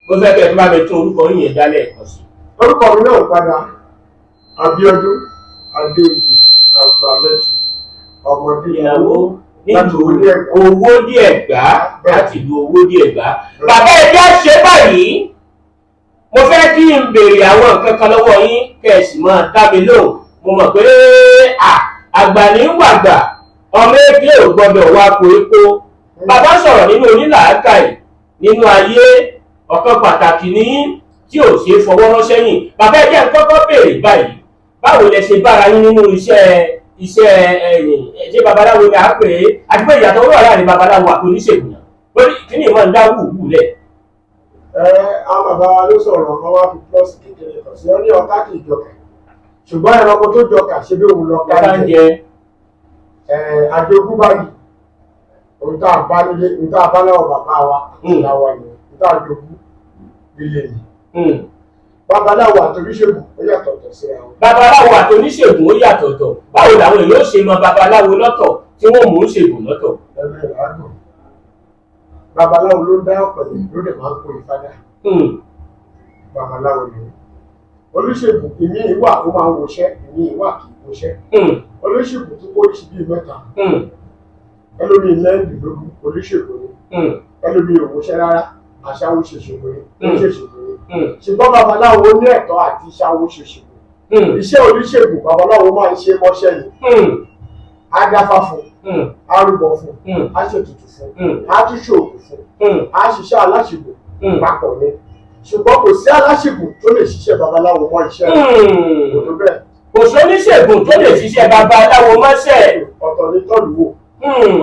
mo fẹ́ kẹ́ ẹ tó bá mi tún orúkọ yín yẹn dálẹ̀ ẹ̀kọ́ sí. orúkọ mi náà padà Abíọ́dún Adéyẹyè Àgbàlẹ́tù ọmọdé ìyàwó nítorí owó díẹ̀ gbá láti lu owó díẹ̀ gbá. bàbá ẹgbẹ́ ṣe báyìí mo fẹ́ kí n béèrè àwọn nǹkan kan lọ́wọ́ yín kẹ̀sì máa dá mi lóhùn. mo mọ̀ pé àgbà ní wàgbà ọmọ ẹgbẹ́ ò gbọ́dọ̀ wá po epo. bàbá sọ̀rọ̀ nínú onílàákàyè nínú ayé ọ̀kan pàtàkì ní tí ò ṣe é fọwọ́ rán sẹ́yìn. bàbá ẹgbẹ́ ń kọ́kọ́ béèrè báyìí báwo lẹ ṣe bára yín nínú iṣẹ́ babaláwo ni à ń pè é àti pé ìyàtọ̀ wà láàrin babaláwo àti oníṣègùn náà lórí kíní ìmọ̀ ń dá wùwù lẹ̀. àwọn bàbá wa ló sọ̀rọ̀ wọn wá fi plus kékeré kan sí wọn ní ọ̀ká kì í jọkà ṣùgbọ́n ẹranko tó jọkà ṣe bí òun lọ ká ń jẹ àjogún báyìí ohun tá a bá nílé ohun tá a bá lọ́wọ́ bàbá wa àti ìyá wa ni ohun tá a jogún nílé yìí. Babaláwo àti oníṣègùn ó yàtọ̀tọ̀ síra wọn. Babaláwo àti oníṣègùn ó yàtọ̀tọ̀. Báwo làwọn èèyàn ó ṣe mọ babaláwo lọ́tọ̀ tí wọ́n mú oníṣègùn lọ́tọ̀? Babaláwo ló ń dá ọ̀pẹ̀lẹ̀ ló dẹ̀ máa ń kó ìfádà. Babaláwo ni oníṣègùn ìmí ìwà ó máa ń woṣẹ́ ìmí ìwà kì í woṣẹ́. Oníṣègùn tó kó oríṣi bíi mẹ́ta. Ẹlòmíì lẹ́yìndínlógún oníṣègùn ni. Ẹlòmíì ò woṣẹ́ rárá aṣáwó ṣèṣègùn ni oníṣègùn ni. Ṣùgbọ́n babaláwo ní ẹ̀tọ́ àti ṣáwó ṣèṣègùn. Iṣẹ́ oníṣègùn babaláwo máa ń ṣe mọ́ṣẹ́ yìí. Á dáfá fún, á rúbọ fún, á ṣètùtù fún, á tún ṣoògùn fún, á ṣiṣẹ́ aláṣègùn papọ̀ ni. Ṣùgbọ́n kò sí aláṣègùn tó lè ṣiṣẹ́ babaláwo mọ́ iṣẹ́ rẹ̀. Kò tó bẹ́ẹ̀. Kò sóníṣègùn tó lè ṣiṣẹ́ babaláwo mọ́ṣẹ́. Ọ̀tọ̀ ni tọ́lù wò.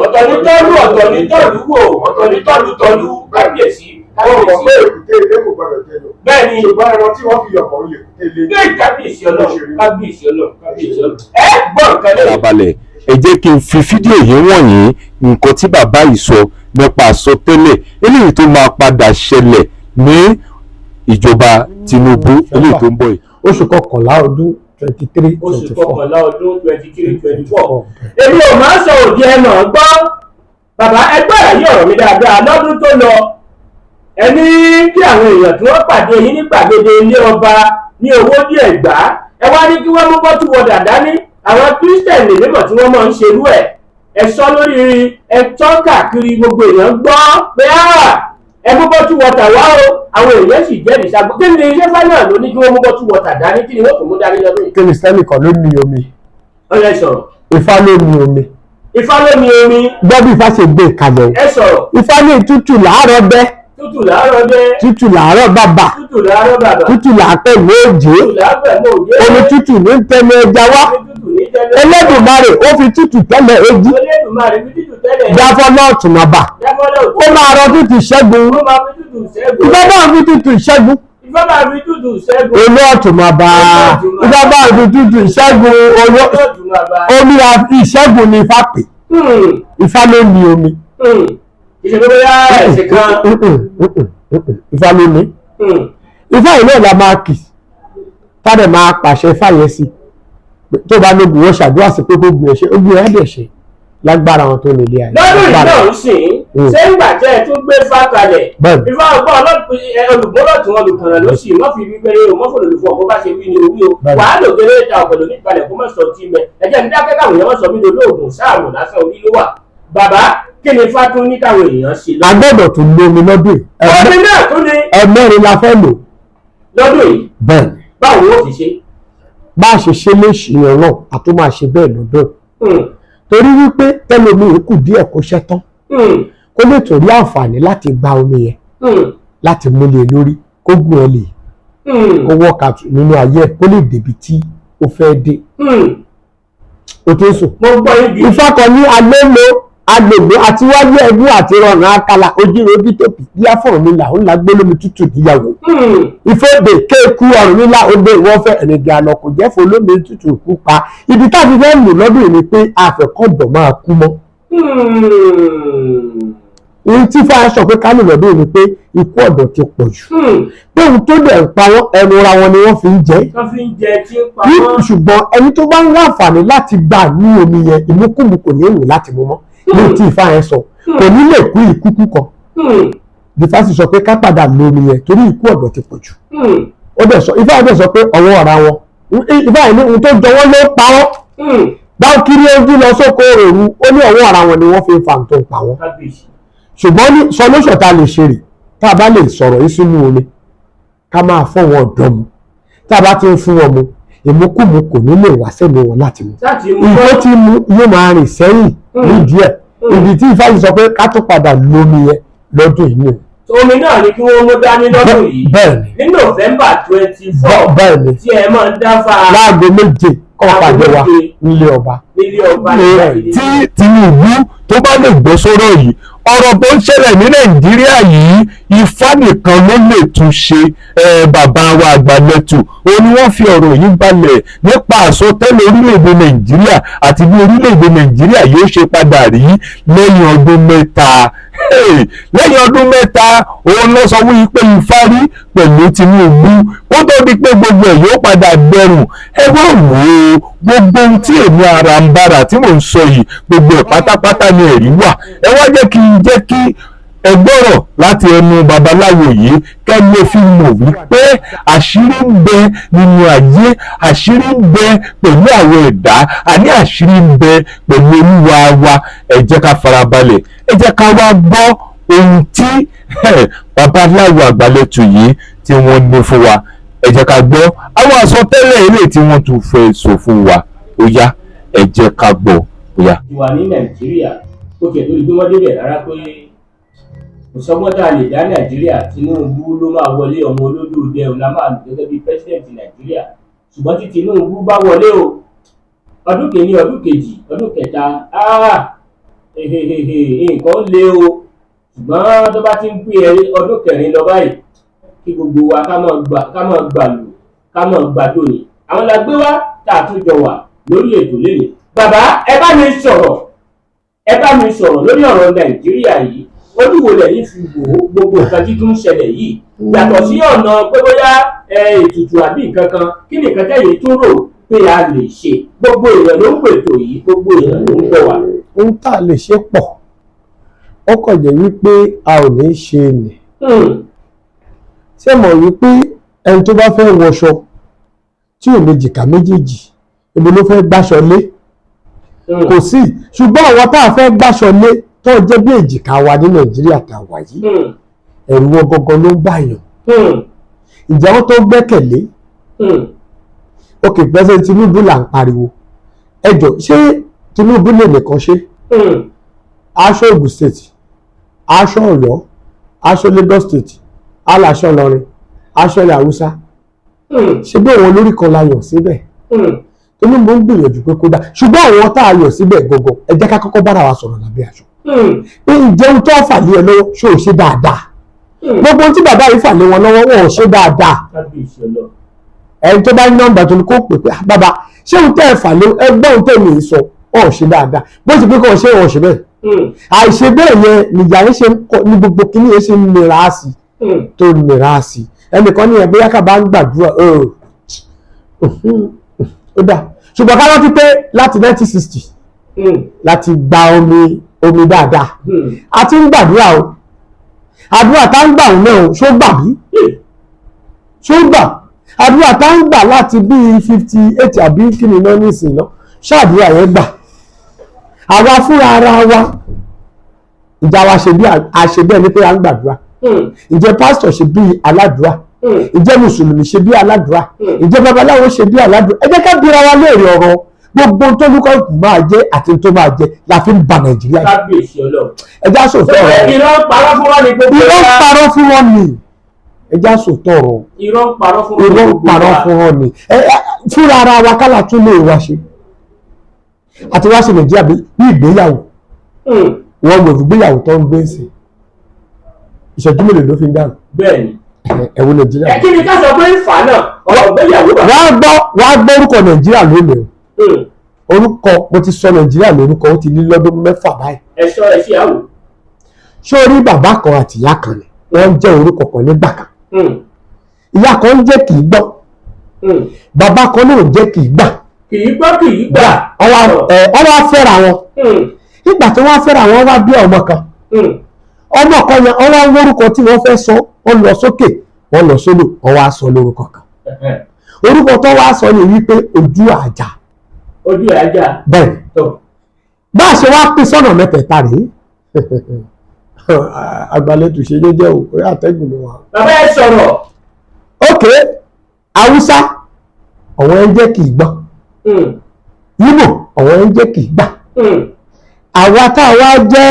Ọ̀tọ̀ ni tọ́lù ọ̀tọ̀ ni tọ́lù wò ọ̀tọ̀ ni tọ́lù kábíyèsí. Àwọn ọmọ pé èkúté ilé kò gbọdọ̀ jẹ lọ. Bẹ́ẹ̀ni. Ṣùgbọ́n ẹran tí wọ́n fi yọ̀pọ̀ ń lè kúté ilé. Bẹ́ẹ̀ kábíyèsí Ọlọ́run kábíyèsí Ọlọ́run. Ẹ gbọ́ nǹkan lẹ́yìn. Abalẹ̀ ẹ jẹ́ kí n fi fídíò yìí wọ̀nyí nǹkan tí bàbá yìí sọ nípa àsọtẹ́lẹ̀ eléyìí tó máa padà ṣẹlẹ̀ ní ìjọba Tinubu eléyìí tó ń bọ̀ yìí. Oṣù kọkànlá ọdún 23-24. Oṣù kọkànlá ọdún 23-24. Èmi ò máa ń sọ òdi ẹnà gbọ́. Bàbá ẹgbẹ́ àyè ọ̀rọ̀ mi dáadáa lọ́dún tó lọ. Ẹni kí àwọn èèyàn tí wọ́n pàdé yín ní gbàgede ilé ọba ní owó díẹ̀ gbà. Ẹ wá ní kí wọ́n mú bọ́tù wọ̀dà dání. Àwọn kírísítẹ̀nì mímọ̀ tí wọ́n máa ń ṣerú ẹ̀. Ẹ sọ lórí ẹ̀tọ́ káàkiri gbogbo èèyàn gbọ́ pé ẹ mú bọ́tù wọ̀tà wá o. Àwọn èèyàn sì jẹ́ ìṣàgbọ́. Kí ni iṣẹ́ fáyọ̀ ló ní kí wọ́n mú bọ́tù wọ̀tà dání? Kí ni wọ́n tún mú dání lọ́dún yìí? Kìrìsìtẹ́nì kan ló ní omi. Ọ̀yẹ́ sọ̀rọ̀. Ifá ló ní omi. Ifá ló ní omi. Gbọ́dọ̀ Ifá ṣe gbé kalẹ̀. Ẹ sọ̀rọ̀. Ifá ní tútù làárọ̀ bẹ́. Tútù làárọ̀ bẹ́. Tútù làárọ̀ bàbà. Tútù làárọ̀ bàbà. Tútù làápẹ̀ lóòjé. Tútù làápẹ̀ lóòjé. Omi tútù ní tẹ́lẹ̀ ẹja wá. Ẹlẹ́dùmarè ó fi tútù tẹ́lẹ̀ èjì. Ẹlẹ́dùmarè fi tútù tẹ́lẹ̀ èjì. Jáfọ́ náà tùnà bà. Ó máa rọ tútù ṣẹ́gun. Ó máa fi tútù ṣẹ́gun. Ifá bá fi tútù ṣẹ́gun. Ifá máa fi tútù ṣẹ́gun. Olú ọ̀tùnmọ̀ bá. Ifá bá fi tútù ṣẹ́gun. Omi ìṣẹ́gun ni Ifá pè. Ifá ló ní omi. Ìṣèjọba yá ẹ̀sìn kan. Ifá ló ní. Ifá yìí náà la máa kì. Tádẹ̀ máa pàṣẹ Ifá yẹn sí. Tó bá lóògùn wọn ṣàdúrà sí pé kó gbìyànjú ṣe ó gbìyànjú ẹ̀dẹ̀ ṣe lágbára wọn tó nílé ayé. Lọ́dún yìí náà ń sìn ṣé ìgbà tẹ́ ẹ tún gbé Ifá kalẹ̀. Ifá ọgbọ́n olùgbọ́lọ́tún olùkànnà ló sì mọ́ fi wí pé o mọ́ fòlòlù fún ọkọ̀ bá ṣe wí ní orí o. Wàá lò géré ta ọ̀pẹ̀lò nípalẹ̀ kó má sọ tí mẹ́. Ẹ̀jẹ̀ ní dákẹ́ káwọn èèyàn sọ mí lóògùn sáàmù lásán orí ló wà. Bàbá kí ni Ifá tún ní káwọn èèyàn ṣe lọ. A gbọ́dọ̀ tún lo omi lọ́dún yìí. Omi náà tún ní. Ẹ̀mẹ́rin la fẹ́ lò. Lọ́dún yìí. Bẹ́ẹ̀ni. Báwo ló fi ṣe? Bá a ṣe ṣe léṣì yẹn náà a tún máa ṣe bẹ́ẹ̀ lọ́dún. Torí wípé tẹ́lómi yìí kù díẹ̀ kó ṣẹ́ tán. Kó lè torí àǹfààní láti gba omi yẹn. Láti múlẹ̀ lórí kó gùn ẹ lè. Kó wọ́ọ̀kà nínú ayé ẹ̀ kó lè débi tí ó fẹ́ dé. O tó sùn. Ifá kan ní agbègbè àti wájú ẹgbẹ́ àti rọrùn akala ojúre ojútòpì bí Ọ̀rúnmìlà ó ń la gbólómi tútù níyàwó. Ìfọdè kéèkú Ọ̀rúnmìlà ó dé ìwọ́fẹ́ ẹ̀nìgẹ̀ àná kò jẹ́ fún olómi tútù kú pa. Ibi táàbí fẹ́ lò lọ́dún yìí ni pé àfẹ́kọ̀dọ̀ máa kú mọ́. Ohun tí Ifá sọ pé ká lò lọ́dún yìí ni pé ikú ọ̀dọ̀ ti pọ̀ jù. Pé ohun tó dẹ̀ ń pa wọ́n ẹnu ra wọn ni wọ́n fi ń jẹ. Wọ́n fi ń jẹ tí ń pa wọ́n. Ṣùgbọ́n ẹni tó bá ń rí àǹfààní láti gbà ní omi yẹn ìmúkùmù kò ní wù láti mú mọ́. Ní tí Ifá yẹn sọ kò ní lè kú ìkúkú kan. Ifá sì sọ pé ká padà lo omi yẹn torí ikú ọ̀dọ́ ti pọ̀ jù. Ó dẹ̀ sọ Ifá dẹ̀ sọ pé ọwọ́ ọ̀ra wọn Ifá yìí ní ohun tó jọ wọ́n ló pa wọ́n. Báńkìrì ojú lọ sóko òru ó ní ọwọ́ ọ̀ra wọn ni wọ́n fi ń fa nǹkan pa wọ́n. Ṣùgbọ́n ní solution tá a lè ṣe rè tá a bá lè sọ̀rọ̀ yìí sínú omi ká máa fọ́ wọn ọ̀dọ́ mu tá a bá ti ń fún wọn mu ìmúkùmù kò ní lè wá sẹ́mi wọn láti mu. Ìgbó tí mu yóò máa rìn sẹ́yìn nídìí ẹ̀ ibi tí Ifá yìí sọ pé ká tó padà lómi yẹn lọ́dún yìí. Omi náà ni kí wọ́n mú dání lọ́dún yìí ní November 24 tí ẹ máa ń dáfà láago 7 kọ́ pàdé wa nílé ọba. Tí Tinubu tó bá lè gbọ́ sọ́rọ̀ yìí ọ̀rọ̀ tó ń ṣẹlẹ̀ ní Nàìjíríà yìí Ifá nìkan ló lè tún ṣe. Bàbá wa Àgbàlẹ̀tù ó ní wọ́n fi ọ̀rọ̀ yìí balẹ̀ nípa àsọtẹ́lẹ̀ orílẹ̀-èdè Nàìjíríà àti bí orílẹ̀-èdè Nàìjíríà yóò ṣe padà rí lẹ́yìn ọdún 3. Lẹ́yìn ọdún 3 òun ló sọ wípé pé Ifá rí pẹ̀lú Tinubu ó tó di pé gbogbo ẹ̀ yóò padà dẹrùn. Ẹ wá wò ó gbogbo ohun tí èmi ara ń bára tí mò ń sọ yìí gbogbo ẹ̀ pátápátá ni ẹ̀rí wà. Ẹ wá jẹ́ kí ẹ gbọ́rọ̀ láti ẹnu babaláwo yìí kẹ́ lè fi mọ̀ wípé àṣírí ń bẹ nínú ayé àṣírí ń bẹ pẹ̀lú àwọn ẹ̀dá àní àṣírí ń bẹ pẹ̀lú Olúwa wa. Ẹ jẹ́ ká farabalẹ̀ ẹ jẹ́ ká wá gbọ́ ohun tí babaláwo Àgbàlẹ̀tù yìí tí wọ́n ní fún wa. Ẹ jẹ́ ká gbọ́ àwọn àsọtẹ́lẹ̀ ilé tí wọ́n tún fẹ́ sọ fún wa. Ó yá ẹ jẹ́ ká gbọ́ ó yá. Ìwà ní Nàìjíríà ó kẹ̀ lórí bí wọ́n débẹ̀ rárá pé kò sọ́gbọ́n tá a lè dá Nàìjíríà Tinubu ló máa wọlé ọmọ olódò dẹrùn la máa lò gẹ́gẹ́ bí pẹ́sidẹ̀ntì Nàìjíríà ṣùgbọ́n tí Tinubu bá wọlé o ọdún kìíní ọdún kejì ọdún kẹta nǹkan lé o ṣùgbọ́n tó bá ti ń pè ọdún kẹrin lọ báyìí kí gbogbo wa ká mọ̀ gbàlù ká mọ̀ gbàdó ni àwọn la gbé wá tá a tún jọ wà lórí ètò lẹ́yìn. Bàbá ẹ bá mi sọ̀rọ̀ lórí ọ̀rọ̀ Nàìjíríà yìí ojú wo lẹ́yìn fi wò ó gbogbo nǹkan tí tún ń ṣẹlẹ̀ yìí yàtọ̀ sí ọ̀nà pé bóyá ètùtù àbí nǹkan kan kí nìkan tẹ̀yìn tún rò pé a lè ṣe gbogbo èèyàn ló ń pètò yìí gbogbo èèyàn ló ń bọ̀ wá. Ohun tá a lè ṣe pọ̀ ó kàn jẹ́ wípé a ò ní ṣe nì. Ṣé mọ̀ wípé ẹni tó bá fẹ́ wọṣọ tí ò lè jìkà méjèèjì ibo ló fẹ́ gbáṣọ lé kò sí ṣùgbọ́n àwọn tá a fẹ́ gbáṣọ lé tó jẹ́ bí èjìká wa ní Nàìjíríà tá a wà yìí ẹ̀rù wọn gangan ló ń báyàn. Ìjà wọn tó gbẹ́kẹ̀lé ok President Tinubu là ń pariwo ẹjọ́ ṣé Tinubu lè nìkan ṣe aṣọ Ògùn state aṣọ Ọ̀yọ́ aṣọ Lagos state aláṣọ Ìlọrin aṣọ ilẹ̀ Haúsá ṣe bí àwọn olórí kan la yàn síbẹ̀ Tinubu ń gbìyànjú pé kó dá ṣùgbọ́n àwọn tá a yàn síbẹ̀ gangan ẹ jẹ́ ká kọ́kọ́ bára wa sọ̀rọ̀ lábẹ́ aṣọ. Ǹjẹ́ ohun tó fà lé ẹ lọ́wọ́ ṣé ò ṣe dáadáa gbogbo ohun tí bàbá yìí fà lé wọn lọ́wọ́ wọn ò ṣe dáadáa. Ẹni tó bá ní nọ́mbà tó ní kó pè pé bàbá ṣé ohun tẹ́ ẹ fà lé ẹgbẹ́ ohun tẹ́ mi sọ wọn ò ṣe dáadáa bó ti pé kó ṣe wọn ò ṣe bẹ́ẹ̀. Àìṣe bẹ́ẹ̀ yẹn nìjà yẹn ṣe ní gbogbo kíní yẹn ṣe ń nira sí tó nira sí ẹnìkan ní ẹgbẹ́ yàkà bá ń gbàdúrà ó dà ṣùgbọ́n ká rántí pé láti 1960 láti gba omi dáadáa a ti ń gbàdúrà o àdúrà tá ń gbà òun náà ṣó gbà bí ṣó gbà àdúrà tá ń gbà láti bí 58 àbí kí ni náà nísìnyí náà ṣáàdúrà yẹn gbà àwa fúnra ara wa ìjà wa ṣe bí àṣebẹ́ ní pé à ń gbàdúrà ìjẹ́ pásítọ̀ ṣe bí aládùúrà ìjẹ́ mùsùlùmí ṣe bí aládùúrà ìjẹ́ babaláwo ṣe bí aládùúrà ẹ jẹ́ ká bira wa léèrè ọ̀rọ̀ gbogbo tó lúkọ máa jẹ àti tó máa jẹ la fi ń ba Nàìjíríà kábíyèsí Ọlọ́run ẹjá sòtọ́ ọ̀rọ̀ irọ́ ń parọ́ fún wọn ni gbogbo irọ́ ń parọ́ fún wọn ni ẹjá sòtọ́ ọ̀rọ̀ irọ́ ń parọ́ fún wọn ni fúnra ara wa kálá tún lè wá ṣe àti wá ṣe Nàìjíríà bí ìgbéyàwó wọn mọ̀ ìgbéyàwó tó ń gbé sí ìṣẹ́jú mélòó ló fi ń dáhùn. Bẹ́ẹ̀ni ẹ̀wọ̀n Nàìjíríà. ẹ kí ni ká sọ pé ń fà náà ọ̀rọ̀ ìgbéyàwó bá. wàá gbọ́ orúkọ Nàìjíríà lónìí o orúkọ mo ti sọ Nàìjíríà lórúkọ ó ti lé lọ́dún 6 báyìí. ẹ ṣọ́ ẹ ṣe àwò. ṣé o rí bàbá kan àti ìyá kan ni wọ́n jẹ́ orúkọ kan nígbà kan ìyá kan ń jẹ́ kì í gbọ́ bàbá kan náà ń jẹ́ kì í gbà. kì í gbọ́ kì í gbà. ọwọ́ fẹ́ra wọn nígbà tí wọ́n fẹ́ra wọn wá bí ọmọ kan ọmọ kan yẹn wọ́n wá ń wórúkọ tí wọ́n fẹ́ sọ wọ́n lọ sókè wọ́n lọ sódò wọ́n wá sọ lórúkọ kan orúkọ tó wá sọ ni wípé ojú àjà. ojú àjà. bẹ́ẹ̀ bá a ṣe wá pín sọ́nà mẹ́tẹ̀ẹ̀ta rèé Àgbàlẹ̀tù ṣe jẹ́jẹ́ o orí àtẹ́gùn ló wà. bàbá ẹ sọ̀rọ̀. ókè Haúsá ọ̀wọ́n ẹ jẹ́ kì í gbọ́ Ìgbò ọ̀wọ́n ẹ jẹ́ kì í gbà àwa tá a wá jẹ́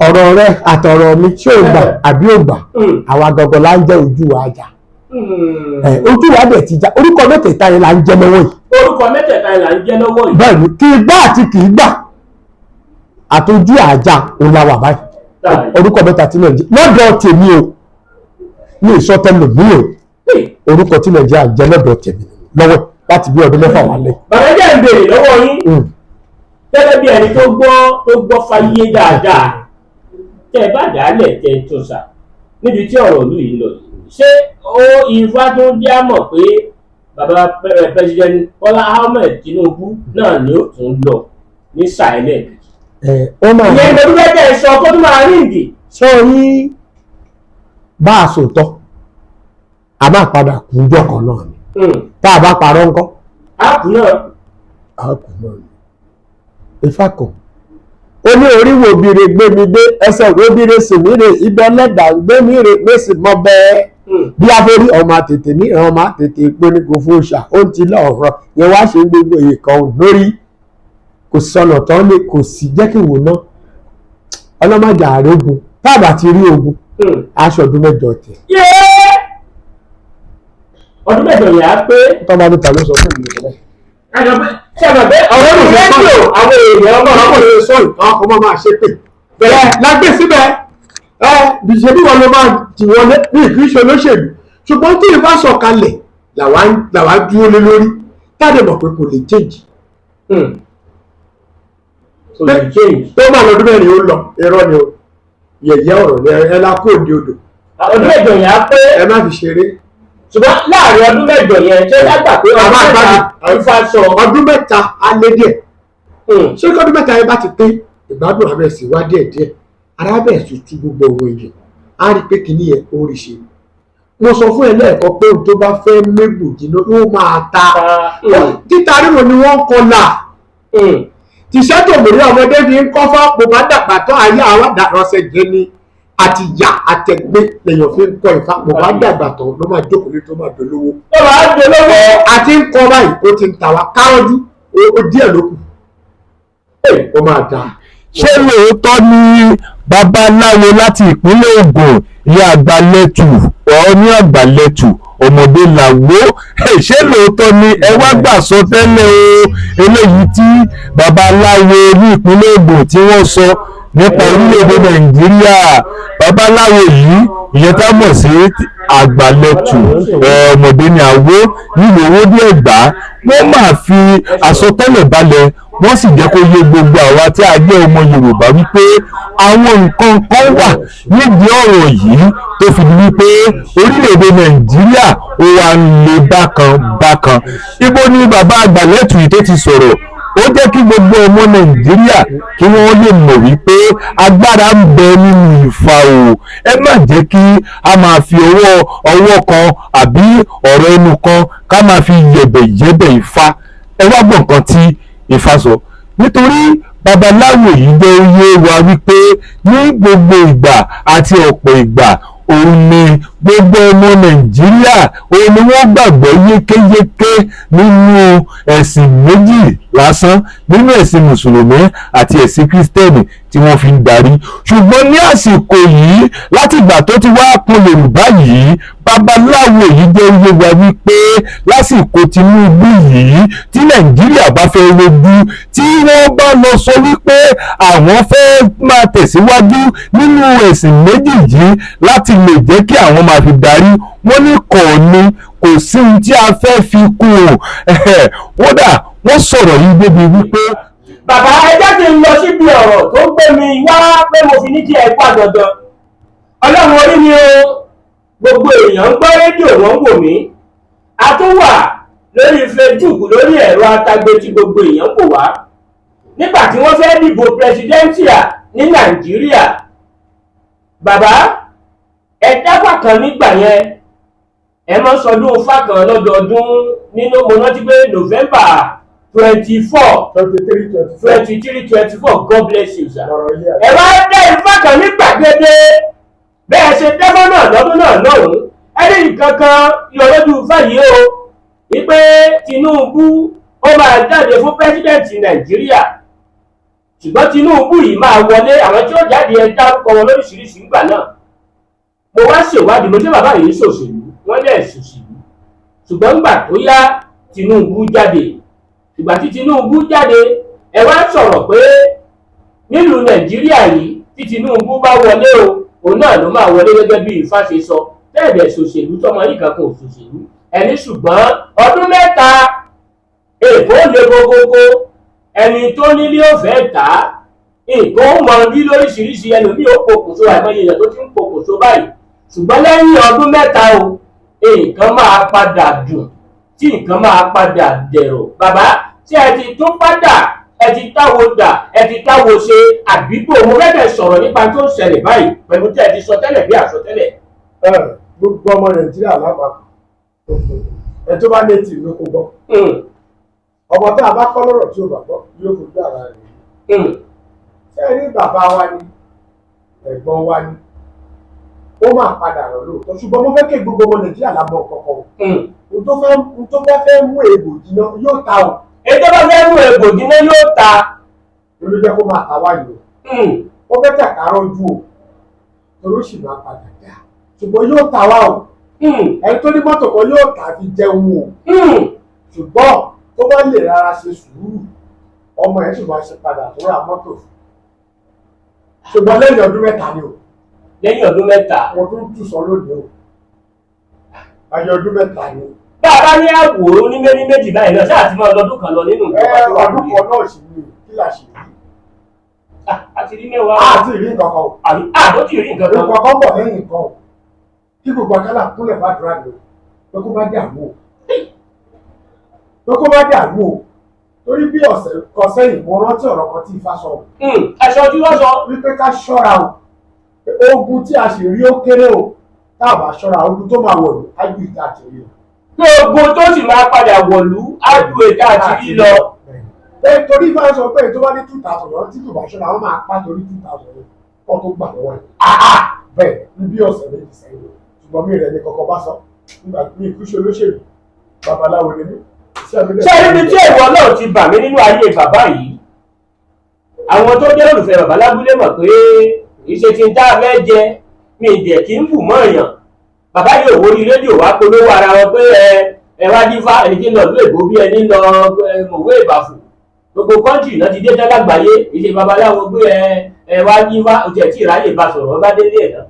ọ̀rọ̀ rẹ àtọ̀rọ̀ mi ṣé o gbà àbí o gbà àwa gangan la ń jẹ́ ojú àjà ojú wa dẹ̀ ti já orúkọ mẹ́tẹ̀ẹ̀ta yẹn là ń jẹ́ lọ́wọ́ yìí. orúkọ mẹ́tẹ̀ẹ̀ta yẹn là ń jẹ́ lọ́wọ́ yìí. bẹ́ẹ̀ni kì í gbà àti kì í gbà àtọjú àjà òun la wà báyìí orúkọ mẹ́ta tí Nàìjíríà lọ́dọ̀ tèmi o ní ìsọtẹ́lẹ̀ mi o orúkọ tí Nàìjíríà jẹ́ lọ́dọ̀ tèmi lọ́wọ́ láti bí ọdún mẹ́fà wà lẹ́yìn. bàbá jẹ́ ń béèrè lọ́wọ́ yín gẹ́gẹ́ bí ẹni tó gbọ́ fáyé dáadáa tẹ́ ẹ bá dálẹ̀ tẹ́ ẹ tó sà níbi tí ọ̀rọ̀ ìlú yìí lọ ṣé Ifá tó dé àmọ̀ pé bàbá president Bọ́lá Ahmed Tinubu náà ni ó tún lọ ní sàílẹ̀ ìyẹn ìgbẹ́rú bẹ́ẹ̀ sọ kó tó máa ríǹdì. sọ yín bá a sòótọ́ a máa padà kú jọ kan náà ni tá a bá parọ́ ńkọ́. a kù náà. a kù náà ni Ifá kan ó ní orí wo bire gbé mi dé ẹsẹ̀ wo bire sì mí rè ibẹ̀ lẹ́dà gbé mi rè pé sì mọ bẹ́ẹ̀ bí a forí ọmọ àtètè ní ọmọ àtètè pé ní kò fún òòṣà ó ti lọ ọ̀rọ̀ yẹn wá ṣe gbogbo èyí kan lórí kò sọnà tán lè kò sí jẹ́ kí wò ná ọlọ́mọdé ààrẹ ogun táàbà ti rí ogun aṣọ ọdún mẹ́jọ tẹ̀. ọdún mẹ́jọ yẹn á pé. tọ́ba ní ta ló sọ fún mi lọ́wọ́. ṣàbàbẹ ọ̀rọ̀ mi rédíò àwọn èèyàn ọmọ lè sọ ìtàn ọmọ máa ṣe pé bẹ́ẹ̀ lágbè síbẹ̀ bìṣẹ́ bí wọn ló máa tì wọlé ní ìkírísọ olóṣèlú ṣùgbọ́n tí Ifá sọ̀kalẹ̀ làwa dúró lé lórí táde mọ̀ pé kò lè change. tó máa lọ́dún mẹ́rin ó lọ irọ́ ni o yẹ̀yẹ́ ọ̀rọ̀ ni ẹ la kó òde odò. ọdún mẹ́jọ yẹn á pé. ẹ má fi ṣeré. ṣùgbọ́n láàrin ọdún mẹ́jọ yẹn ṣé lágbà pé ọdún mẹ́ta Ifá sọ. ọdún mẹ́ta á lé díẹ̀. ṣé kí ọdún mẹ́ta yẹn bá ti pé ìgbádùn abẹ́ sí wá díẹ̀ díẹ̀ arábẹ̀ tutù gbogbo ohun èèyàn á rí pé kìíní yẹn ó rí ṣe. mo sọ fún ẹ lẹ́ẹ̀kan pé ohun tó bá fẹ́ mégbò jìnnà yóò máa ta títa ríro ni wọ́n ń kọlà tìṣẹ́ tòmìnira ọmọdé fi ń kọ́ fápò bá dàgbà tó ayé àwọn àdàrọ̀ṣẹ̀ jẹ́ ni àti ìyá àtẹ̀gbẹ́ lèèyàn fi ń kọ́ ìfapò bá dàgbà tó ló máa jókòó ní tó máa dolówó. ó máa ń dolówó. àti ń kọ́ báyìí ó ti ń ta wá káwọ́jú ó díẹ̀ ló kù ó máa dà. ṣé lóòótọ́ ni babaláwo láti ìpínlẹ̀ Ògùn ìyá Àgbàlẹ̀tù ní Àgbàlẹ̀tù ọmọdé làwọ ṣé lóòótọ́ ni ẹ wá gbà sọ tẹ́lẹ̀ o eléyìí tí babaláwo ní ìpínlẹ̀ Ògùn tí wọ́n sọ nípa orílẹ̀-èdè Nàìjíríà babaláwo yìí ìyẹn tá mọ̀ sí Àgbàlẹ̀tù ọmọdé ní àwọ nílùú Owódé Ẹ̀gbá wọ́n máa fi àsọtẹ́lẹ̀ balẹ̀ wọ́n sì jẹ́ kó yé gbogbo àwa tí a jẹ́ ọmọ Yorùbá wípé àwọn nǹkan kan wà nídìí ọ̀rọ̀ yìí tó fi di wípé orílẹ̀-èdè Nàìjíríà ó wà ń lé bákan ibo ni bàbá Àgbàlẹ̀tù yìí tó ti sọ̀rọ̀ ó jẹ́ kí gbogbo ọmọ Nàìjíríà kí wọ́n lè mọ̀ wípé agbára ń bẹ nínú Ifá o ẹ má jẹ́ kí a máa fi ọwọ́ kan àbí ọ̀rọ̀ ẹnu kan ká máa fi yẹ̀bẹ̀yẹ̀bẹ̀ Ifá ẹ wá gbọ́ nǹkan tí Ifá sọ nítorí babaláwo yìí jẹ́ oyé wa wípé ní gbogbo ìgbà àti ọ̀pọ̀ ìgbà òun ni gbogbo ọmọ Nàìjíríà òun ni wọ́n gbàgbọ́ yékéyéké nínú ẹ̀sìn méjì lásán nínú ẹ̀sìn mùsùlùmí àti ẹ̀sìn kírísítẹ́nì tí wọ́n fi ń darí ṣùgbọ́n ní àsìkò yìí láti ìgbà tó ti wá pọn Yorùbá yìí babaláwo yìí jẹ́ oyé wa wípé lásìkò Tinubu yìí tí Nàìjíríà bá fẹ́ rojú tí wọ́n bá lọ sọ wípé àwọn fẹ́ máa tẹ̀síwájú nínú ẹ̀sìn méjì yìí láti lè jẹ́ kí àwọn máa fi darí wọ́n ní kọ̀ọ̀ni kò sí ohun tí a fẹ́ fi kún un kódà wọ́n sọ̀rọ̀ yìí débi wípé. bàbá ẹjẹ́ ti ń lọ síbi ọ̀rọ̀ tó gbé mi wá pé mo fi ní kí ẹ pa dandan Ọlọ́run orí mi o gbogbo èèyàn ń gbọ́ rédíò wọ́n ń wò mí a tún wà lórí Facebook lórí ẹ̀rọ atágbé tí gbogbo èèyàn kò wá nígbà tí wọ́n fẹ́ dìbò pírẹsidẹ́ńtíà ní Nàìjíríà bàbá ẹ dáfà kan nígbà yẹn ẹ mọ sọdún Ifá kan lọ́dọọdún nínú mo rántí pé November 24 23 God bless you sir ẹ wá dá Ifá kan ní gbàgede bẹ́ẹ̀ ṣe dẹ́fọ́ náà lọ́dún náà lọ́hùn-ún ẹni nǹkan kan yọ lójú Ifá yìí o wípé Tinubu ó máa jáde fún pẹ́sidẹ̀ntì Nàìjíríà ṣùgbọ́n Tinubu yìí máa wọlé àwọn tí ó jáde ẹ dárúkọ wọn lóríṣiríṣi nígbà náà mo wá ṣèwádìí mo ṣe bàbá yìí ṣòṣèlú wọ́n lẹ̀ ṣòṣèlú ṣùgbọ́n nígbà tó yá Tinubu jáde ìgbà tí Tinubu jáde ẹ wá sọ̀rọ̀ pé nílùú Nàìjíríà yìí tí Tinubu bá wọlé o òun náà ló máa wọlé gẹ́gẹ́ bí Ifá ṣe sọ tẹ́ẹ̀dẹ̀ ṣòṣèlú tọmọ yìí kankan ò ṣòṣèlú ẹni ṣùgbọ́n ọdún mẹ́ta èkó lè gbogbogbò ẹni tó nílé ó fẹ́ tà á nǹkan ó mọ rí lóríṣiríṣi ẹlòmíì ó pokùnso àìmọye èèyàn tó ti ń pokùnso báyìí ṣùgbọ́n lẹ́yìn ọdún mẹ́ta o nǹkan máa padà dùn tí nǹkan máa padà dẹ̀rọ̀ bàbá tí ẹ ti tún padà ẹ ti táwo dà ẹ ti táwo ṣe àbígbò mo fẹ́ sọ̀rọ̀ nípa tó ń ṣẹlẹ̀ báyìí pẹ̀lú tí ẹ ti sọ tẹ́lẹ̀ bí àsọtẹ́lẹ̀. gbogbo ọmọ Nàìjíríà lápapọ̀ ẹ tó bá létí ló kó gbọ́ ọmọ tá a bá kọ́ lọ́rọ̀ tí ó bá gbọ́ yóò fojú ara rẹ̀ ṣé ẹ ní bàbá wa ni ẹ̀gbọ́n wa ni ó máa padà rọ̀ lóòótọ́ ṣùgbọ́n mo fẹ́ kí gbogbo ọmọ Nàìjíríà lábọ̀ kọ̀ọ̀kan n tó fẹ́ mú ègbò jiná yóò ta o. ètò bá fẹ́ mú ègbò jiná yóò ta. lórí jẹ́ kó máa ta wáyé o ó fẹ́ tàkàrọ̀ ojú o torí ó sì máa padà dá ṣùgbọ́n yóò ta wá o ẹni tó ní mọ́tò kan yóò tà fi jẹun o ṣùgbọ́n tó bá lè rárá ṣe sùúrù ọmọ ẹ̀ sì máa ṣe padà tó ra mọ́tò ṣùgbọ́n lẹ́yìn ọdún mẹ́ta ni o. lẹ́yìn ọdún mẹ́ta. wọ́n tún tún sọ lónìí o ayé ọdún mẹ́ta ni. bá a bá ní àwòrán ní méjì báyìí náà ṣáà ti máa lọ́dún kan lọ nínú ìjọba tó wà lórí. ọdún kan náà sì ni kí là ṣe rí. àti rí mẹ́wàá. àti rí nǹkan kan o. àbó tí ì rí nǹkan kan. nǹkan kan bọ̀ lẹ́yìn nǹkan o kí gbogbo akálà kúnlẹ̀ bá dúrà lò pé kó bá dààmú o pé kó bá dààmú o torí bí ọ̀sẹ̀ kan sẹ́yìn mo rántí ọ̀rọ̀ kan tí Ifá sọ. aṣọ tí wọ́n sọ. wípé ká ṣọ́ra o ogun tí a sì rí ó kéré o tá a bá ṣọ́ra ogun tó máa wọ̀lú á ju ìta àti rí o. pé ogun tó sì máa padà wọ̀lú á ju ìta àti rí lọ. torí Ifá sọ pé tó bá ní 2000 lọ tí kò bá ṣọ́ra wọ́n máa pa torí 2000 kọ́ tó gbà lọ́wọ́ ẹ̀. bẹ́ẹ̀ ní bí ọ̀sẹ̀ méjì sẹ́yìn ṣùgbọ́n mi rẹ̀ ní kọ́kọ́ bá sọ nígbà tí mi kú ṣe olóṣèlú babaláwo ni mí. ṣé ibi tí ìwọ náà ti bà mí nínú ayé bàbá yìí àwọn tó jẹ́ olùfẹ́ bàbá lábúlé mọ̀ pé ìṣe ti ń dá abẹ́ jẹ mi ìdẹ̀ kí ń bù mọ́ èèyàn bàbá yìí òwò orí rédíò wá polówó ara wọn pé ẹ wá dífá ẹni tí ń lọ ìlú èbó bí ẹni lọ mọ̀wé ìbàfò gbogbo kọ́ńtì náà ti dé dálágbáyé ìṣe babaláwo pé ẹ wá dífá òtí ẹ̀ tí ìráyè bá sọ̀rọ̀ wọn bá délé ẹ̀ náà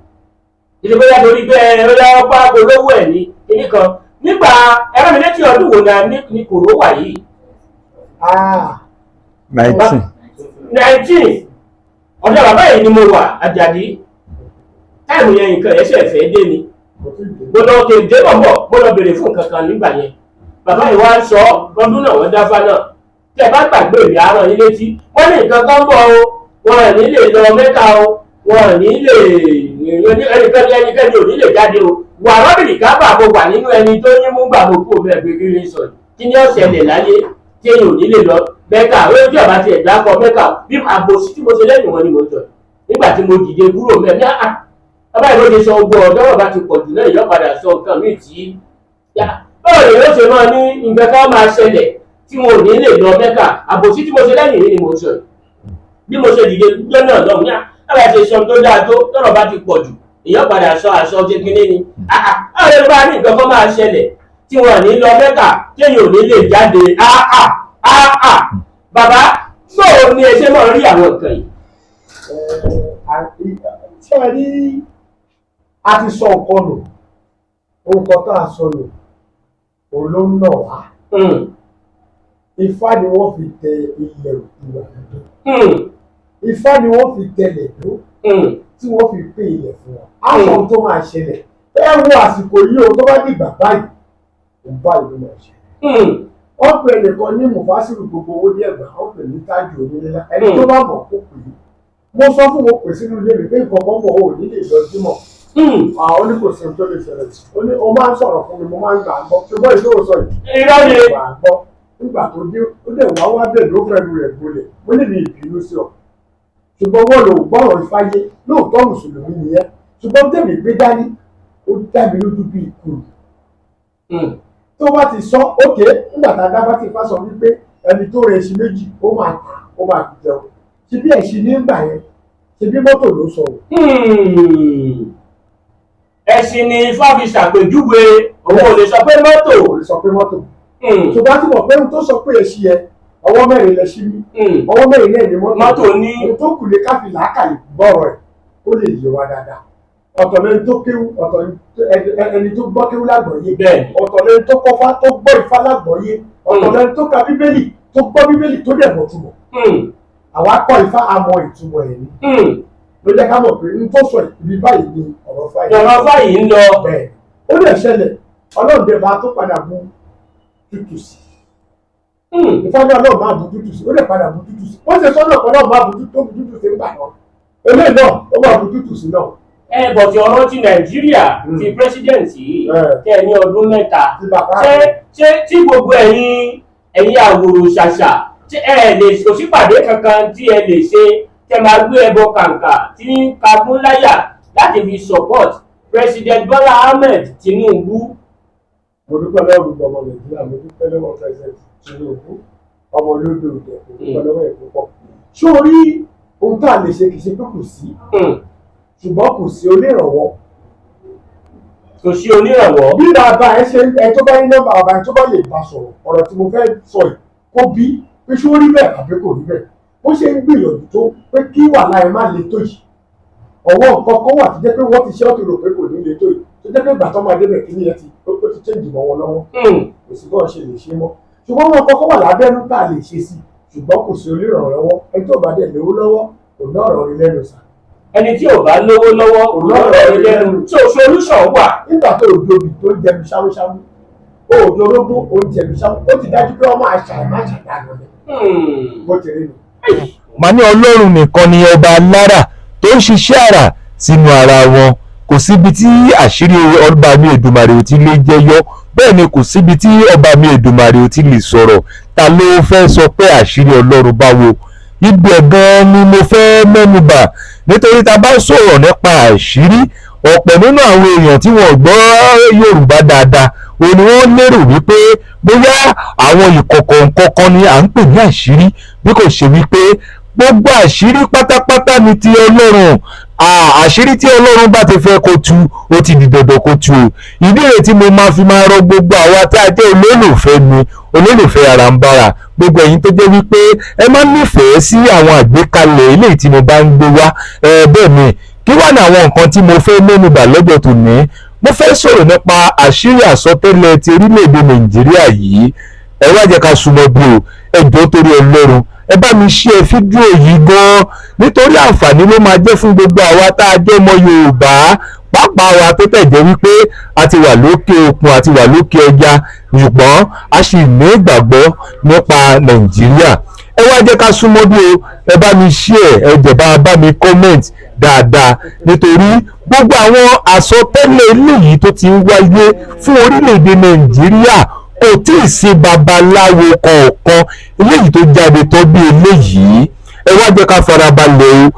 ìṣe bóyá torí pé ó yá ọpá polówó ẹ̀ ní kíní kan nígbà ẹ̀rọ mi létí ọdún wo náà ní kòró wà yìí. 19 ọ̀dọ̀ bàbá yìí ni mo wà Àjàdí táìmù yẹn nǹkan ẹ̀ṣẹ̀ fẹ́ dé ni mo lọ kéde bọ̀bọ̀ mo lọ béèrè fún nǹkan kan nígbà yẹn bàbá yìí wá ń sọ lọ́dún náà wọ́n dáfá náà tí ẹ bá gbàgbé ìrìn àárọ̀ yín létí wọ́n ní nǹkan kan bọ̀ o wọn ò ní lè lọ Mẹ́kà o wọn ò ní lè ẹnikẹ́ni ò ní lè jáde o wà rọ́bìnì kábà mo wà nínú ẹni tó yín mú gbà mo kú òfin ẹ̀gbẹ́ kiri sọ kí ni ó ṣẹlẹ̀ láyé tí èèyàn ò ní lè lọ Mẹ́kà ó jẹ́ ọ̀bá ti ẹ̀dá kọ Mẹ́kà bí àbòsí tí mo ṣe lẹ́yìn wọn ni mo sọ nígbà tí mo dìde kúrò mẹ́rin bàbá ìwé ti sọ ogun ọ̀dọ́ ọ̀bá ti pọ̀ jù náà ìyọ́padà sọ nǹkan míì tí báwo ni yóò ṣe máa ní nǹkan kan máa ṣẹlẹ̀ tí wọn ò ní lè lọ Mẹ́kà àbòsí tí mo ṣe lẹ́yìn ni mo sọ bí mo ṣe dìde lọ́nà lọ́hùn ní àbá ṣe sọ tó dáa tó tọ́rọ̀ bá ti pọ̀ jù ìyọ́padà sọ àṣọ kékeré ni àwọn ẹni bá ní nǹkan kan máa ṣẹlẹ̀ tí wọn ò ní lọ Mẹ́kà téèyàn ò ní lè jáde bàbá báwo ni ẹ ṣe máa rí àwọn nǹkan yìí. ṣé ẹ rí a ti sọ nǹkan nù nǹkan tá a sọ nù òun ló ń nà wá. Ifá ni wọ́n fi tẹ ilẹ̀ ìwà dúdú. Ifá ni wọ́n fi tẹlẹ̀ dó tí wọ́n fi pín ilẹ̀ fún wa. Àwọn ohun tó máa ṣẹlẹ̀ ẹ wo àsìkò yìí o tó bá dìgbà báyìí kò bá ìlú náà ṣẹlẹ̀. Wọ́n pè nìkan ní Mufasiru gbogbo owó ní Ẹ̀gbá wọ́n pè ní Tájù Onílélá ẹni tó bá mọ̀ kó pè é mo sọ fún wọn pè sínú ilé mi pé nǹkan kan bọ̀ ò ní lè lọ jímọ̀. Ó ní kò sí ohun tó lè ṣẹlẹ̀ ó ní o máa ń sọ̀rọ̀ fún mi mo máa ń gbà gbọ́ ṣùgbọ́n ìṣòro sọ yìí gbà gbọ́ nígbà tó dé ó dẹ̀ wá bẹ̀ ló fẹ́nu rẹ̀ gbolẹ̀ mo ní mi ìbínú sí ọ ṣùgbọ́n wọ́n lò gbọ́rọ̀ ìfáyé lóòótọ́ mùsùlùmí nìyẹn ṣùgbọ́n tèmi gbé dání ó dá mi lójú bí ìkùrù tó bá ti sọ ókè nígbà tá a dá bá ti fa sọ wípé ẹni tó rẹ ẹṣin méjì ó máa tà ó máa fi jẹun ṣe bí ẹṣin nígbà yẹn ṣe bí mọ́tò ló sọ o. ẹṣin ni Ifá fi ṣàpèjúwe òun ò lè sọ pé mọ́tò. ò lè sọ pé mọ́tò ṣùgbọ́n tí mo pé ohun tó sọ pé ẹṣin yẹn ọwọ́ mẹ́rin lẹ́ṣin ní ọwọ́ mẹ́rin náà ni mọ́tò ní ohun tó kù lè káfí làákàyè gbọ́rọ̀ ẹ̀ ó lè yé wa dáadáa ọ̀tọ̀ lẹni tó kéwú ọ̀tọ̀ ẹni tó gbọ́ kéwú lágbọ̀ọ́yé ọ̀tọ̀ lẹni tó kọ́fá tó gbọ́ Ifá lágbọ̀ọ́yé ọ̀tọ̀ lẹni tó ka bíbélì tó gbọ́ bíbélì tó dẹ̀ mọ̀ túmọ̀ àwa kọ́ Ifá àmọ́ ìtumọ̀ ẹ̀ ni ló jẹ́ ká mọ̀ pé n tó sọ ibi báyìí ni ọ̀rọ̀ fáyìí ń lọ bẹ́ẹ̀ ó lè ṣẹlẹ̀ ọlọ́ọ̀dẹ bá tó padà bu tútù sí Ifá ní ọlọ́ọ̀ máa bu tútù sí ó lè padà bu tútù sí wọ́n ṣe sọ́nà kan náà máa bu tútù sí nígbà náà eléyìí náà ó máa bu tútù sí náà. Bọ̀tí ọ̀rọ̀ ti Nàìjíríà ti pírẹsidẹ̀ntì yìí tẹ̀ ní ọdún mẹ́ta ṣé tí gbogbo ẹ̀yin àwòrò ṣàṣà kò sí pàdé kankan tí ẹ lè ṣe tẹ máa gbé ẹbọ kàǹkà tí ń kagún láyà láti fi support President Bola Ahmed Tinubu. mo dúpẹ́ lọ́wọ́ gbogbo ọmọ Nàìjíríà mo dúpẹ́ lọ́wọ́ President Tinubu ọmọ olódò òde mo dúpẹ́ lọ́wọ́ ẹ̀ púpọ̀. sórí ohun tá a lè ṣe kì í ṣe pé kò sí ṣùgbọ́n kò sí onírànwọ́. kò sí onírànwọ́. bí bàbá ẹ ṣe ẹ tó bá ní nọ́mbà bàbá ẹ tó bá lè bá sọ̀rọ̀ ọ̀rọ̀ tí mo fẹ́ sọ yìí kó bí pé ṣé ó rí bẹ́ẹ̀ àbí kò rí bẹ́ẹ̀ bó ṣe ń gbìyànjú tó pé kí wàhálà ẹ má le tó yìí ọwọ́ nǹkan kan wà tó jẹ́ pé wọ́n ti ṣe ọ́ tó rò pé kò ní le tó yìí tó jẹ́ pé ìgbà tó máa débẹ̀ kí nìyẹn ó ti change mọ́ wọn lọ́wọ́ kò sí bọ́ọ̀ ṣe lè ṣe mọ́ ṣùgbọ́n wọn kọ́kọ́ wà lábẹ́nú tá a lè ṣe sí ṣùgbọ́n kò sí onírànlọ́wọ́ ẹni tó bá dẹ̀ lówó lọ́wọ́ kò ná ọ̀rọ̀ rí lẹ́nu sà. ẹni tí ò bá lówó lọ́wọ́ kò ná ọ̀rọ̀ rí lẹ́nu tó solution wà. nígbà tó òjòbí tó jẹbi ṣámúṣámú òòjò orógbó ó jẹbi ṣámú ó ti dájú pé wọ́n máa ṣàìmá ṣàdánù ni bó ti rí ni. màá ní Ọlọ́run nìkan ni ọba alára tó ń ṣiṣẹ́ àrà sínú ara wọn kò síbi tí àṣírí ọba mi Èdùmàrè ò ti lè jẹyọ bẹ́ẹ̀ ni kò síbi tí ọba mi Èdùmàrè ò ti lè sọ̀rọ̀ ta ló fẹ́ sọ pé àṣírí Ọlọ́run báwo ibẹ̀ gan ni mo fẹ́ mẹ́nubà nítorí ta bá sọ̀rọ̀ nípa àṣírí ọ̀pọ̀ nínú àwọn èèyàn tí wọ́n gbọ́ Yorùbá dáadáa òun ni wọ́n lérò wípé bóyá àwọn ìkọ̀kọ̀ nǹkankan ni à ń pè ní àṣírí bí kò ṣe wípé gbogbo àṣírí pátápátá ni ti Ọlọ́run àṣírí tí Ọlọ́run bá ti fẹ́ kó tú ó ti di dandan kó tú o ìdí rẹ̀ tí mo máa fi máa rọ gbogbo àwa tá a jẹ́ olólùfẹ́ mi olólùfẹ́ Arambara gbogbo ẹ̀yin tó jẹ́ wípé ẹ máa nífẹ̀ẹ́ sí àwọn àgbékalẹ̀ eléyìí tí mo bá ń gbé wá bẹ́ẹ̀ ni kí wá ní àwọn nǹkan tí mo fẹ́ mẹ́nubà lọ́jọ́ tòní mo fẹ́ sọ̀rọ̀ nípa àṣírí àsọtẹ́lẹ̀ ti orílẹ̀-èdè Nàìjíríà yìí ẹ wá jẹ́ ká súnmọ́ bí o ẹ jọ̀ọ́ torí Ọlọ́run ẹ bá mi share fídíò yìí gan-an nítorí àǹfààní ló máa jẹ́ fún gbogbo àwa tá a jẹ́ ọmọ Yorùbá pàápàá wa tó tẹ̀jẹ́ wípé a ti wà lókè òkun àti wà lókè ẹja ṣùgbọ́n a sì ní ìgbàgbọ́ nípa Nàìjíríà ẹ wá jẹ́ ká súnmọ́ bí o ẹ bá mi share ẹ jẹ̀ bá mi comment dáadáa nítorí gbogbo àwọn àsọtẹ́lẹ̀ eléyìí tó ti ń wáyé fún orílẹ̀-èdè Nàìjíríà kò tí ì sí babaláwo kọ̀ọ̀kan eléyìí tó jáde tó bí eléyìí ẹ wá jẹ́ ká farabalẹ̀ o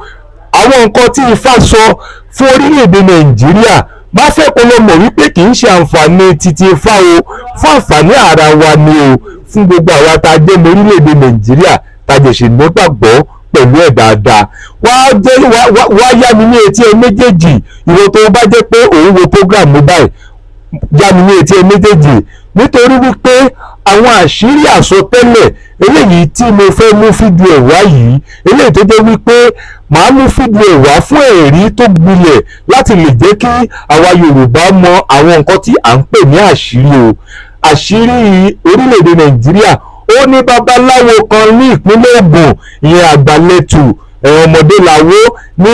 àwọn nǹkan tí Ifá sọ fún orílẹ̀-èdè Nàìjíríà bá fẹ́ kó lọ mọ̀ wípé kì í ṣe àǹfààní títí Ifá o fún àǹfààní ara wa ni o fún gbogbo àwa tá a jẹ́ ní orílẹ̀-èdè Nàìjíríà tá a jẹ̀ ṣe nígbàgbọ́ pẹ̀lú ẹ̀ dáadáa wá yá mi ní etí ẹ méjèèjì ìwọ tó bá jẹ́ pé òun wo program mobile yá mi ní etí ẹ méjèèjì nítorí wípé àwọn àṣírí àsọtẹ́lẹ̀ eléyìí tí mo fẹ́ mú fídíò ẹ̀ wá yìí eléyìí tó jẹ́ wípé màá mú fídíò ẹ̀ wá fún ẹ̀rí tó gbilẹ̀ láti lè jẹ́ kí àwa Yorùbá mọ àwọn nǹkan tí à ń pè ní àṣírí o àṣírí orílẹ̀-èdè Nàìjíríà ó ní babaláwo kan ní ìpínlẹ̀ Ògùn ìyẹn Àgbàlẹ̀tù ọmọdé làwó ní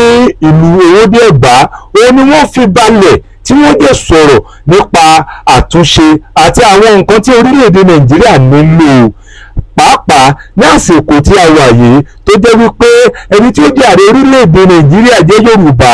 ìlú Owódé-Ẹ̀gbá ó ní wọ́n fi balẹ̀ tí wọ́n jẹ́ sọ̀rọ̀ nípa àtúnṣe àti àwọn nǹkan tí orílẹ̀-èdè Nàìjíríà nílò pàápàá ní àsìkò tí a wà yìí tó jẹ́ wípé ẹni tí ó jẹ́ ààrẹ orílẹ̀-èdè Nàìjíríà jẹ́ Yorùbá,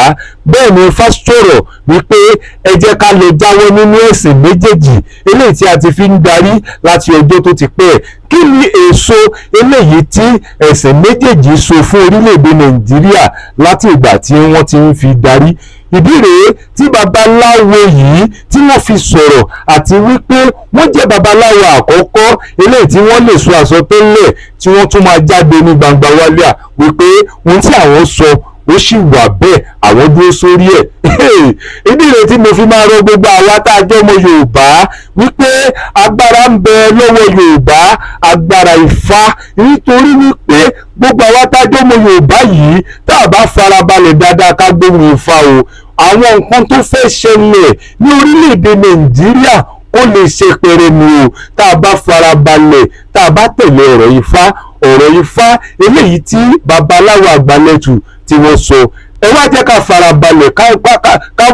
bẹ́ẹ̀ ni Ifá sọ̀rọ̀ wípé ẹ jẹ́ ká lọ jáwọ́ nínú ẹ̀sìn méjèèjì eléyìí tí a ti fi ń darí láti ọjọ́ tó ti pẹ́. Kí ni èso eléyìí tí ẹ̀sìn méjèèjì so fún orílẹ̀-èdè Nàìjíríà láti ìgbà tí wọ́n ti ń fi darí? Ìdí rèé tí babaláwo yìí tí wọ́n fi sọ̀rọ̀ àti wípé wọ́n jẹ́ babaláwo àkọ́kọ́ eléyìí tí wọ́n lè sọ àsọtẹ́lẹ̀ tí wọ́n tún máa jáde ní gbangba wálíà wípé ohun tí àwọn sọ ó sì wà bẹ́ẹ̀, àwọn dúró sórí ẹ̀. Ìdí rèé tí mo fi máa rọ gbogbo àwa tá a jẹ́ ọmọ Yorùbá wípé agbára ń bẹ lọ́wọ́ Yorùbá, agbára Ifá, nítorí wípé gbogbo àwa tá a jẹ́ ọmọ Yorùbá yìí tá a bá farabalẹ̀ dáadáa ká gbóhùn Ifá o, àwọn nǹkan tó fẹ́ ṣẹlẹ̀ ní orílẹ̀-èdè Nàìjíríà ó lè ṣe pẹrẹnu o tá a bá farabalẹ̀, tá a bá tẹ̀lé ọ̀rọ̀ Ifá eléyìí tí babaláwo Àgbàlẹ̀tù tí wọ́n sọ. Ẹ wá jẹ́ ká farabalẹ̀ ká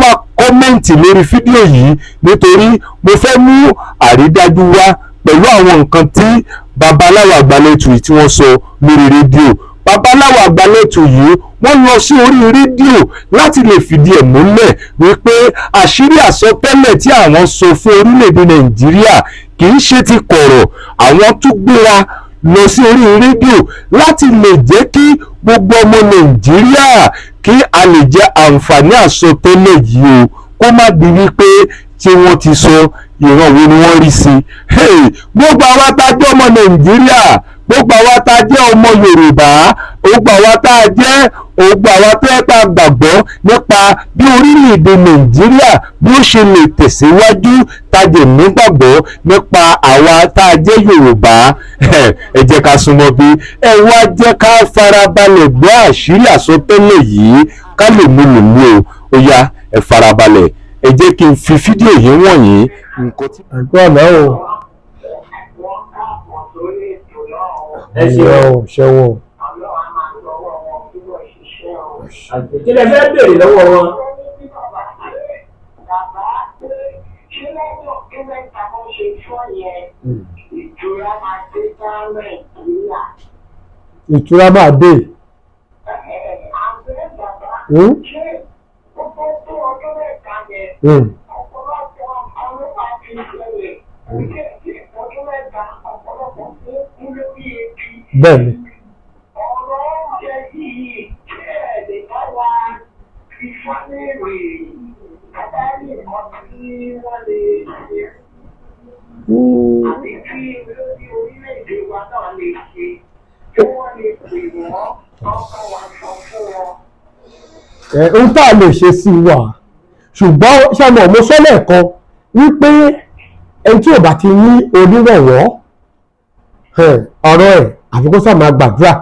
wá kọ́mẹ́ǹtì lórí fídíò yìí, nítorí mo fẹ́ mú àrídájú wá pẹ̀lú àwọn nǹkan tí babaláwo Àgbàlẹ̀tù tí wọ́n sọ lórí rédíò. Babaláwo Àgbàlẹ̀tù yìí wọ́n lọ sí orí rédíò láti lè fìdí ẹ̀ múlẹ̀ wípé àṣírí àsọtẹ́lẹ̀ tí àwọn sọ fún orílẹ̀-èdè Nàìjíríà kì í ṣe ti kọ̀rọ̀. Àwọn tún gbéra lọ sí orí rédíò láti lè jẹ́ kí gbogbo ọmọ Nàìjíríà kí a lè jẹ àǹfààní àsọtẹ́lẹ̀ yìí o, kó má di wípé tí wọ́n ti sọ ìran wo ni wọ́n rí sí. Gbogbo àwa tá a jẹ́ ọmọ Nàìjíríà, gbogbo àwa tá a jẹ́ ọmọ Yorùbá, gbogbo àwa tá a jẹ́ gbogbo àwa tó yẹ ká gbàgbọ́ nípa bí orílẹ̀-èdè Nàìjíríà bí ó ṣe lè tẹ̀síwájú, tá a jẹ́ nígbàgbọ́ nípa àwa tá a jẹ́ Yorùbá, ẹ jẹ́ ká súnmọ́ bí, ẹ wá jẹ́ ká farabalẹ̀ gbọ́ àṣírí àsọtẹ́lẹ̀ yìí ká lè mú lò mú o. Ó yá, ẹ farabalẹ̀, ẹ jẹ́ kí n fi fídíò yìí wọ̀nyí. Nǹkan tí. ẹ̀gbọ́n ọ̀nà o. ẹ ṣeun. ṣẹ́wọ̀n. Kí lẹ fẹ́ béèrè lọ́wọ́ wọn? Ìtura máa dé. Bẹ́ẹ̀ni. Àti tí lórí orílẹ̀-èdè wa náà lè ṣe tí wọ́n lè pè wọ́n ọkọ̀ wa sọ fún wọn. Ohun tá a lè ṣe sí wa, ṣùgbọ́n ṣàmọ̀ mo sọ lẹ́ẹ̀kan wípé ẹni tí ò bá ti ní onírànwọ́ ọ̀rọ̀ ẹ̀ àfikún sáà máa gbàdúrà